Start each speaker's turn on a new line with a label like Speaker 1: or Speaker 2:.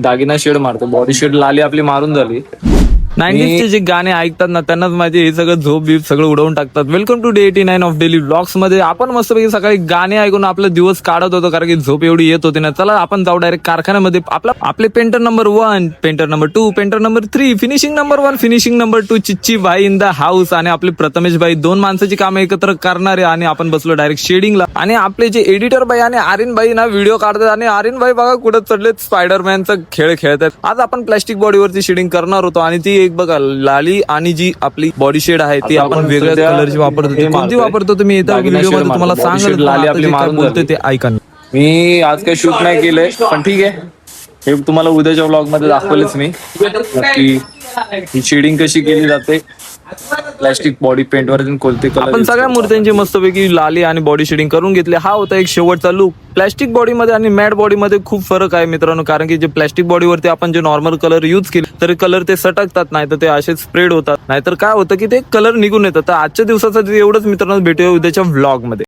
Speaker 1: दागिना शेड मारतो. Body shade लाली आपली मारून झाली.
Speaker 2: 90चे जे गाणे ऐकतात ना त्यांनाच माहिती हे सगळं झोप बीप सगळं उडवून टाकतात. Welcome to day 89 of daily vlogs मध्ये आपण मस्तपैकी सकाळी गाणे ऐकून आपला दिवस काढत होतो कारण की झोप एवढी येत होती ना. चला आपण जाऊ डायरेक्ट कारखान्यामध्ये. आपले painter number 1, painter number 2, painter number 3, finishing number 1, finishing number 2, Chichi भाई इन द हाऊस आणि आपले प्रथमेश भाई 2 माणसाची कामं एकत्र करणारे. आणि आपण बसलो डायरेक्ट शेडिंगला. आणि आपले जे एडिटर भाई आणि आर्यन भाई ना व्हिडिओ काढतात. आणि आर्यन भाई बघा कुठं चढलेत स्पायडरमॅनचा खेळ खेळतात. आज आपण प्लास्टिक बॉडीवरती शेडिंग करणार होतो आणि ती एक बघा लाली आणि जी आपली बॉडी शेड आहे ती आपण वेगळ्या कलरची वापरतो. कोणती वापरतो तुम्ही येत्या व्हिडिओ मध्ये तुम्हाला सांगाल.
Speaker 1: लाली आपली मारून
Speaker 2: बोलतोय ते ऐका.
Speaker 1: मी आज काही शूट नाही केलंय पण ठीक आहे, हे तुम्हाला उद्याच्या व्लॉग मध्ये दाखवलेच मी नक्की ही शेडिंग कशी केली जाते प्लास्टिक बॉडी पेंट वर कोणते कलर.
Speaker 2: आपण सगळ्या मूर्त्यांची मस्तपैकी लाली आणि बॉडी शेडिंग करून घेतली. हा होता एक शेवटचा लुक. प्लास्टिक बॉडीमध्ये आणि मॅट बॉडीमध्ये खूप फरक आहे मित्रांनो, कारण की जे प्लास्टिक बॉडीवरती आपण जे नॉर्मल कलर यूज केले तर कलर ते सटकतात, नाही तर ते असे स्प्रेड होतात, नाहीतर काय होतं की ते कलर निघून येतात. तर आजच्या दिवसाचं एवढंच मित्रांनो, भेटूया उद्याच्या व्लॉग मध्ये.